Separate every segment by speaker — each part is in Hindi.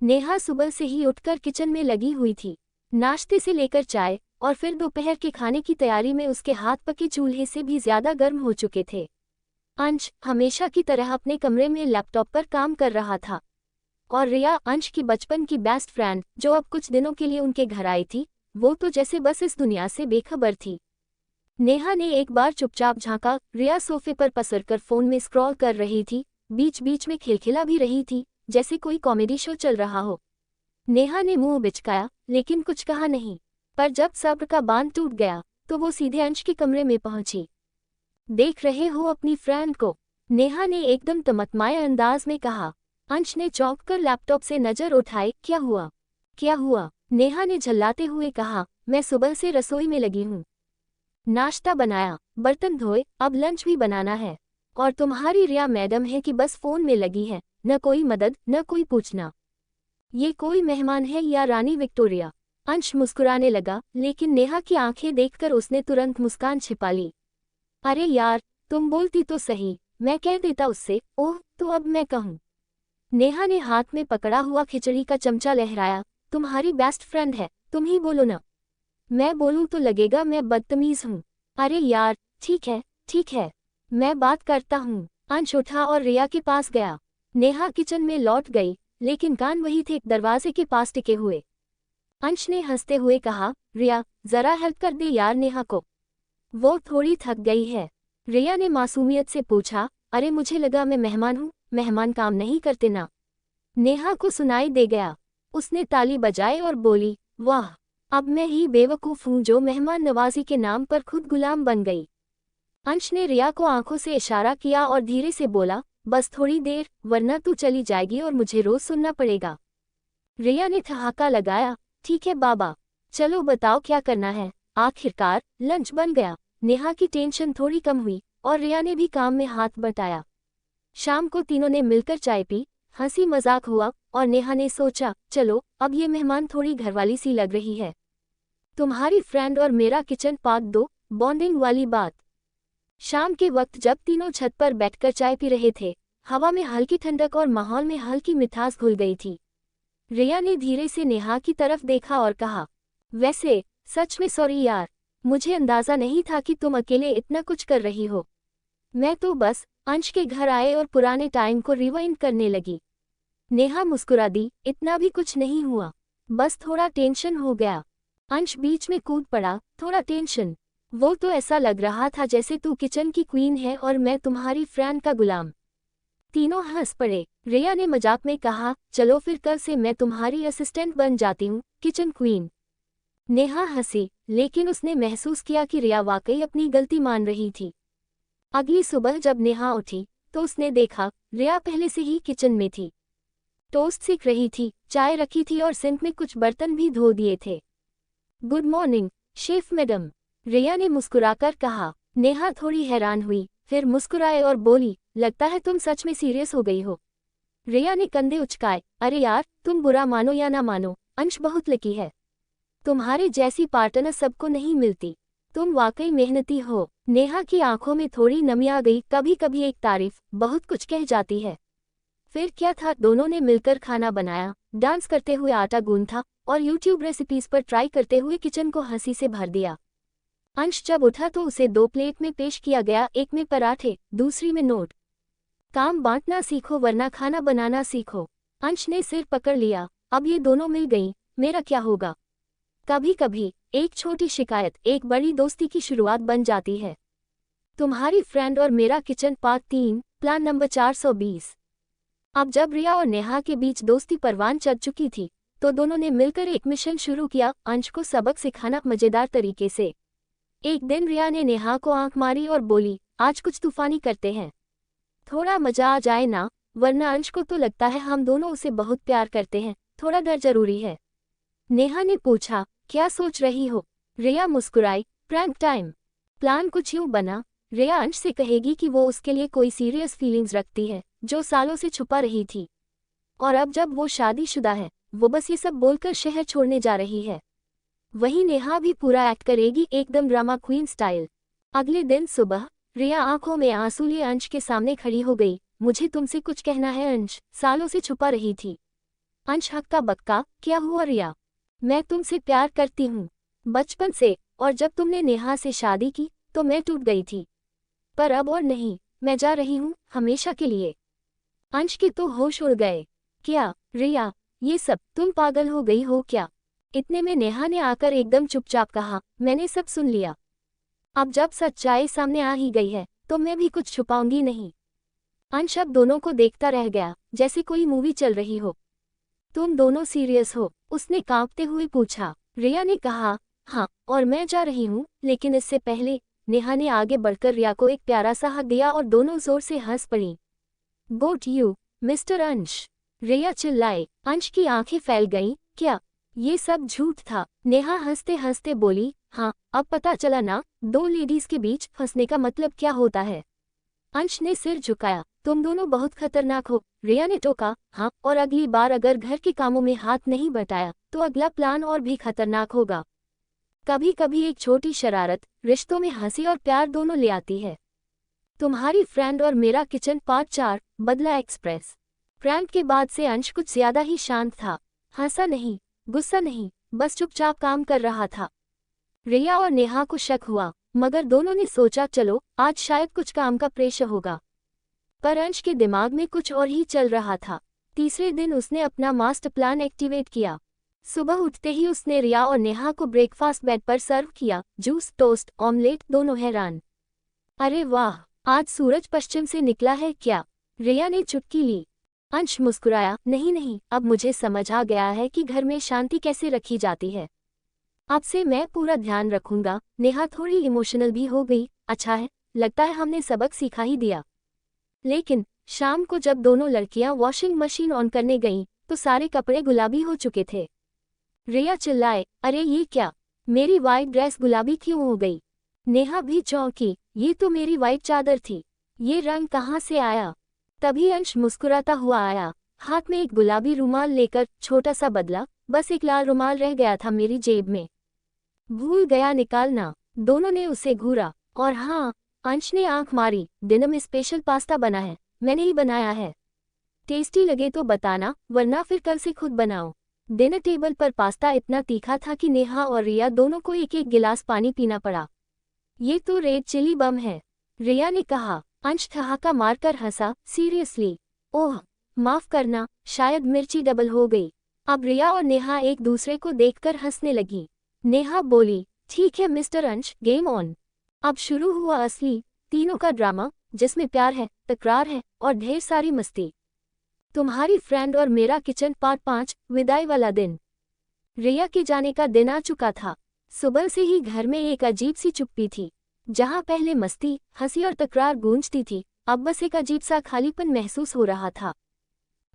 Speaker 1: नेहा सुबह से ही उठकर किचन में लगी हुई थी। नाश्ते से लेकर चाय और फिर दोपहर के खाने की तैयारी में उसके हाथ पके चूल्हे से भी ज्यादा गर्म हो चुके थे। अंश हमेशा की तरह अपने कमरे में लैपटॉप पर काम कर रहा था और रिया, अंश की बचपन की बेस्ट फ्रेंड, जो अब कुछ दिनों के लिए उनके घर आई थी, वो तो जैसे बस इस दुनिया से बेखबर थी। नेहा ने एक बार चुपचाप झांका। रिया सोफे पर पसरकर फोन में स्क्रॉल कर रही थी, बीच बीच में खिलखिला भी रही थी, जैसे कोई कॉमेडी शो चल रहा हो। नेहा ने मुंह बिचकाया लेकिन कुछ कहा नहीं, पर जब सब्र का बांध टूट गया तो वो सीधे अंश के कमरे में पहुंची। देख रहे हो अपनी फ्रेंड को? नेहा ने एकदम तमतमाए अंदाज में कहा। अंश ने चौंक कर लैपटॉप से नजर उठाई। क्या हुआ? क्या हुआ? नेहा ने झल्लाते हुए कहा, मैं सुबह से रसोई में लगी हूँ। नाश्ता बनाया, बर्तन धोए, अब लंच भी बनाना है। और तुम्हारी रिया मैडम है कि बस फोन में लगी है, न कोई मदद न कोई पूछना। ये कोई मेहमान है या रानी विक्टोरिया? अंश मुस्कुराने लगा, लेकिन नेहा की आंखें देखकर उसने तुरंत मुस्कान छिपा ली। अरे यार, तुम बोलती तो सही, मैं कह देता उससे। ओह, तो अब मैं कहूँ? नेहा ने हाथ में पकड़ा हुआ खिचड़ी का चमचा लहराया। तुम्हारी बेस्ट फ्रेंड है, तुम ही बोलो ना। मैं बोलूं तो लगेगा मैं बदतमीज हूँ। अरे यार, ठीक है ठीक है, मैं बात करता हूँ। अंश उठा और रिया के पास गया। नेहा किचन में लौट गई, लेकिन कान वही थे, दरवाजे के पास टिके हुए। अंश ने हंसते हुए कहा, रिया, जरा हेल्प कर दे यार नेहा को, वो थोड़ी थक गई है। रिया ने मासूमियत से पूछा, अरे मुझे लगा मैं मेहमान हूँ, मेहमान काम नहीं करते ना। नेहा को सुनाई दे गया। उसने ताली बजाई और बोली, वाह, अब मैं ही बेवकूफ़ हूँ जो मेहमान नवाजी के नाम पर खुद गुलाम बन गई। अंश ने रिया को आंखों से इशारा किया और धीरे से बोला, बस थोड़ी देर, वरना तू चली जाएगी और मुझे रोज सुनना पड़ेगा। रिया ने ठहाका लगाया, ठीक है बाबा, चलो बताओ क्या करना है। आखिरकार लंच बन गया। नेहा की टेंशन थोड़ी कम हुई और रिया ने भी काम में हाथ बटाया। शाम को तीनों ने मिलकर चाय पी, हंसी मजाक हुआ और नेहा ने सोचा, चलो अब ये मेहमान थोड़ी घरवाली सी लग रही है। तुम्हारी फ्रेंड और मेरा किचन पार्ट 2, बॉन्डिंग वाली बात। शाम के वक्त जब तीनों छत पर बैठकर चाय पी रहे थे, हवा में हल्की ठंडक और माहौल में हल्की मिठास घुल गई थी। रिया ने धीरे से नेहा की तरफ देखा और कहा, वैसे सच में सॉरी यार, मुझे अंदाजा नहीं था कि तुम अकेले इतना कुछ कर रही हो। मैं तो बस अंश के घर आए और पुराने टाइम को रिवाइंड करने लगी। नेहा मुस्कुरा दी, इतना भी कुछ नहीं हुआ, बस थोड़ा टेंशन हो गया। अंश बीच में कूद पड़ा, थोड़ा टेंशन? वो तो ऐसा लग रहा था जैसे तू किचन की क्वीन है और मैं तुम्हारी फ्रेंड का गुलाम। तीनों हंस पड़े। रिया ने मजाक में कहा, चलो फिर कल से मैं तुम्हारी असिस्टेंट बन जाती हूँ, किचन क्वीन। नेहा हंसी, लेकिन उसने महसूस किया कि रिया वाकई अपनी गलती मान रही थी। अगली सुबह जब नेहा उठी तो उसने देखा, रिया पहले से ही किचन में थी। टोस्ट सेक रही थी, चाय रखी थी और सिंक में कुछ बर्तन भी धो दिए थे। गुड मॉर्निंग शेफ मैडम, रिया ने मुस्कुराकर कहा। नेहा थोड़ी हैरान हुई, फिर मुस्कुराए और बोली, लगता है तुम सच में सीरियस हो गई हो। रिया ने कंधे उचकाए, अरे यार, तुम बुरा मानो या ना मानो, अंश बहुत लकी है। तुम्हारे जैसी पार्टनर सबको नहीं मिलती। तुम वाकई मेहनती हो। नेहा की आंखों में थोड़ी नमी आ गई, कभी कभी एक तारीफ बहुत कुछ कह जाती है। फिर क्या था, दोनों ने मिलकर खाना बनाया, डांस करते हुए आटा गूंथा और यूट्यूब रेसिपीज पर ट्राई करते हुए किचन को हंसी से भर दिया। अंश जब उठा तो उसे 2 प्लेट में पेश किया गया, एक में पराठे, दूसरी में नोट। काम बांटना सीखो वरना खाना बनाना सीखो। अंश ने सिर पकड़ लिया, अब ये दोनों मिल गई, मेरा क्या होगा? कभी कभी एक छोटी शिकायत एक बड़ी दोस्ती की शुरुआत बन जाती है। तुम्हारी फ्रेंड और मेरा किचन पार्ट 3, प्लान नंबर 420। अब जब रिया और नेहा के बीच दोस्ती परवान चढ़ चुकी थी, तो दोनों ने मिलकर एक मिशन शुरू किया, अंश को सबक सिखाना मजेदार तरीके से। एक दिन रिया ने नेहा को आंख मारी और बोली, आज कुछ तूफानी करते हैं, थोड़ा मजा आ जाए ना, वरना अंश को तो लगता है हम दोनों उसे बहुत प्यार करते हैं, थोड़ा डर जरूरी है। नेहा ने पूछा, क्या सोच रही हो? रिया मुस्कुराई, प्रैंक टाइम। प्लान कुछ यूं बना, रिया अंश से कहेगी कि वो उसके लिए कोई सीरियस फीलिंग्स रखती है, जो सालों से छुपा रही थी। और अब जब वो शादीशुदा है, वो बस ये सब बोलकर शहर छोड़ने जा रही है। वहीं नेहा भी पूरा एक्ट करेगी, एकदम ड्रामा क्वीन स्टाइल। अगले दिन सुबह रिया आंखों में आंसू लिए अंश के सामने खड़ी हो गई। मुझे तुमसे कुछ कहना है अंश, सालों से छुपा रही थी। अंश हक्का बक्का, क्या हुआ रिया? मैं तुमसे प्यार करती हूँ, बचपन से, और जब तुमने नेहा से शादी की तो मैं टूट गई थी। पर अब और नहीं, मैं जा रही हूँ, हमेशा के लिए। अंश के तो होश उड़ गए। क्या रिया, ये सब, तुम पागल हो गई हो क्या? इतने में नेहा ने आकर एकदम चुपचाप कहा, मैंने सब सुन लिया। अब जब सच्चाई सामने आ ही गई है तो मैं भी कुछ छुपाऊंगी नहीं। अंश अब दोनों को देखता रह गया, जैसे कोई मूवी चल रही हो। तुम दोनों सीरियस हो? उसने कांपते हुए पूछा। रिया ने कहा, हाँ, और मैं जा रही हूँ, लेकिन इससे पहले। नेहा ने आगे बढ़कर रिया को एक प्यारा सा हक दिया और दोनों जोर से हंस पड़ी। बोट यू, मिस्टर अंश, रिया चिल्लाए। अंश की आंखें फैल गईं। क्या ये सब झूठ था? नेहा हंसते हंसते बोली, हाँ, अब पता चला ना, दो लेडीज के बीच फंसने का मतलब क्या होता है। अंश ने सिर झुकाया। तुम दोनों बहुत खतरनाक हो, रिया ने टोका। हाँ, और अगली बार अगर घर के कामों में हाथ नहीं बटाया तो अगला प्लान और भी खतरनाक होगा। कभी कभी एक छोटी शरारत रिश्तों में हंसी और प्यार दोनों ले आती है। तुम्हारी फ्रेंड और मेरा किचन पार्ट 4, बदला एक्सप्रेस। प्रैंक के बाद से अंश कुछ ज्यादा ही शांत था। हंसा नहीं, गुस्सा नहीं, बस चुपचाप काम कर रहा था। रिया और नेहा को शक हुआ, मगर दोनों ने सोचा चलो आज शायद कुछ काम का प्रेशर होगा। पर अंश के दिमाग में कुछ और ही चल रहा था। तीसरे दिन उसने अपना मास्टर प्लान एक्टिवेट किया। सुबह उठते ही उसने रिया और नेहा को ब्रेकफास्ट बेड पर सर्व किया, जूस, टोस्ट, ऑमलेट, दोनों हैरान। अरे वाह, आज सूरज पश्चिम से निकला है क्या? रिया ने चुटकी ली। अंश मुस्कुराया, नहीं नहीं, अब मुझे समझ आ गया है कि घर में शांति कैसे रखी जाती है। अब से मैं पूरा ध्यान रखूंगा। नेहा थोड़ी इमोशनल भी हो गई। अच्छा है, लगता है हमने सबक सिखा ही दिया। लेकिन शाम को जब दोनों लड़कियां वॉशिंग मशीन ऑन करने गईं, तो सारे कपड़े गुलाबी हो चुके थे। रिया चिल्लाए, अरे ये क्या, मेरी वाइट ड्रेस गुलाबी क्यों हो गई? नेहा भी चौंकी, ये तो मेरी वाइट चादर थी, ये रंग कहाँ से आया? तभी अंश मुस्कुराता हुआ आया, हाथ में एक गुलाबी रुमाल लेकर। छोटा सा बदला, बस एक लाल रुमाल रह गया था मेरी जेब में, भूल गया निकालना। दोनों ने उसे घूरा। और हाँ, अंश ने आंख मारी, डिनर में स्पेशल पास्ता बना है, मैंने ही बनाया है। टेस्टी लगे तो बताना, वरना फिर कल से खुद बनाओ। डिनर टेबल पर पास्ता इतना तीखा था कि नेहा और रिया दोनों को एक एक गिलास पानी पीना पड़ा। ये तो रेड चिली बम है, रिया ने कहा। अंश ठहाका मारकर हंसा, सीरियसली? ओह, माफ करना, शायद मिर्ची डबल हो गई। अब रिया और नेहा एक दूसरे को देखकर हंसने लगी। नेहा बोली, ठीक है मिस्टर अंश, गेम ऑन। अब शुरू हुआ असली तीनों का ड्रामा, जिसमें प्यार है, तकरार है और ढेर सारी मस्ती। तुम्हारी फ्रेंड और मेरा किचन पार्ट 5, विदाई वाला दिन। रिया के जाने का दिन आ चुका था। सुबह से ही घर में एक अजीब सी चुप्पी थी। जहां पहले मस्ती, हंसी और तकरार गूंजती थी, अब बस एक अजीब सा खालीपन महसूस हो रहा था।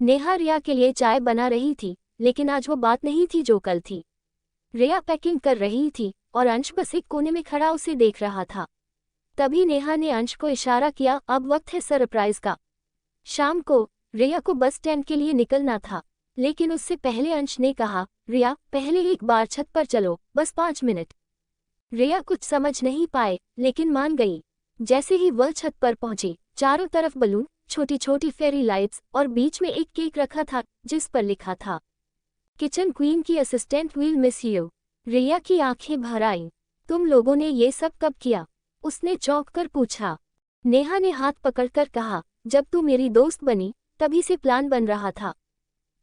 Speaker 1: नेहा रिया के लिए चाय बना रही थी, लेकिन आज वो बात नहीं थी जो कल थी। रिया पैकिंग कर रही थी और अंश बस एक कोने में खड़ा उसे देख रहा था। तभी नेहा ने अंश को इशारा किया, अब वक्त है सरप्राइज का। शाम को रिया को बस स्टैंड के लिए निकलना था, लेकिन उससे पहले अंश ने कहा, रिया, पहले एक बार छत पर चलो, बस 5 मिनट। रिया कुछ समझ नहीं पाए, लेकिन मान गई। जैसे ही वह छत पर पहुंची, चारों तरफ बलून, छोटी छोटी फेरी लाइट्स और बीच में एक केक रखा था जिस पर लिखा था, किचन क्वीन की असिस्टेंट विल मिस यू। रिया की आंखें भर आईं। तुम लोगों ने ये सब कब किया? उसने चौंक कर पूछा। नेहा ने हाथ पकड़कर कहा, जब तू मेरी दोस्त बनी तभी से प्लान बन रहा था।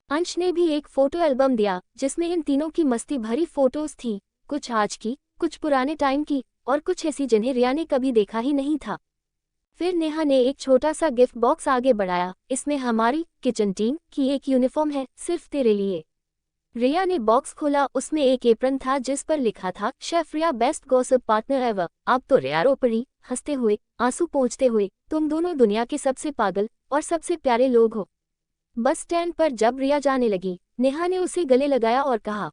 Speaker 1: अंश ने भी एक फोटो एल्बम दिया जिसमें इन तीनों की मस्ती भरी फोटोज थी, कुछ आज की, कुछ पुराने टाइम की और कुछ ऐसी जिन्हें रिया ने कभी देखा ही नहीं था। फिर नेहा ने एक छोटा सा गिफ्ट बॉक्स आगे बढ़ाया, इसमें हमारी किचन टीम की एक यूनिफॉर्म है, सिर्फ तेरे लिए। रिया ने बॉक्स खोला, उसमें एक एप्रन था जिस पर लिखा था, शेफ रिया बेस्ट गॉसिप पार्टनर एवर। अब तो रिया रो पड़ी, हंसते हुए, आंसू पोंछते हुए, तुम दोनों दुनिया के सबसे पागल और सबसे प्यारे लोग हो। बस स्टैंड पर जब रिया जाने लगी, नेहा ने उसे गले लगाया और कहा,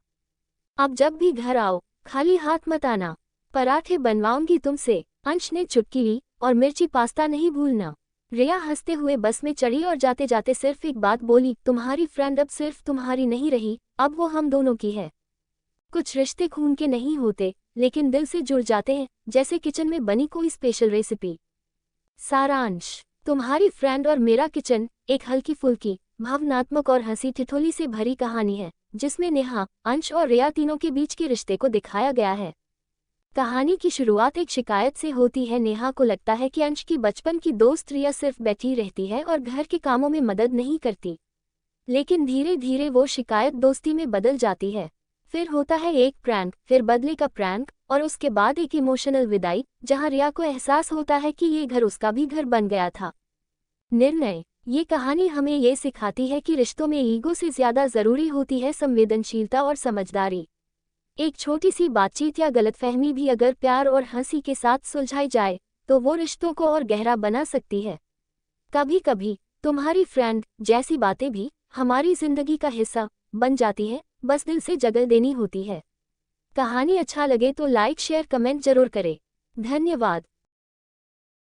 Speaker 1: अब जब भी घर आओ खाली हाथ मत आना, पराठे बनवाऊंगी तुमसे। अंश ने चुटकी ली, और मिर्ची पास्ता नहीं भूलना। रिया हंसते हुए बस में चढ़ी और जाते जाते सिर्फ एक बात बोली, तुम्हारी फ्रेंड अब सिर्फ तुम्हारी नहीं रही, अब वो हम दोनों की है। कुछ रिश्ते खून के नहीं होते, लेकिन दिल से जुड़ जाते हैं, जैसे किचन में बनी कोई स्पेशल रेसिपी। सारांश, तुम्हारी फ्रेंड और मेरा किचन एक हल्की फुल्की भावनात्मक और हंसी ठिठोली से भरी कहानी है, जिसमें नेहा, अंश और रिया तीनों के बीच के रिश्ते को दिखाया गया है। कहानी की शुरुआत एक शिकायत से होती है। नेहा को लगता है कि अंश की बचपन की दोस्त रिया सिर्फ बैठी रहती है और घर के कामों में मदद नहीं करती। लेकिन धीरे धीरे वो शिकायत दोस्ती में बदल जाती है। फिर होता है एक प्रैंक, फिर बदले का प्रैंक, और उसके बाद एक इमोशनल विदाई, जहां रिया को एहसास होता है कि ये घर उसका भी घर बन गया था। निर्णय। ये कहानी हमें ये सिखाती है कि रिश्तों में ईगो से ज्यादा जरूरी होती है संवेदनशीलता और समझदारी। एक छोटी सी बातचीत या गलतफहमी भी अगर प्यार और हंसी के साथ सुलझाई जाए, तो वो रिश्तों को और गहरा बना सकती है। कभी कभी तुम्हारी फ्रेंड जैसी बातें भी हमारी जिंदगी का हिस्सा बन जाती है, बस दिल से जगह देनी होती है। कहानी अच्छा लगे तो लाइक शेयर कमेंट जरूर करें। धन्यवाद।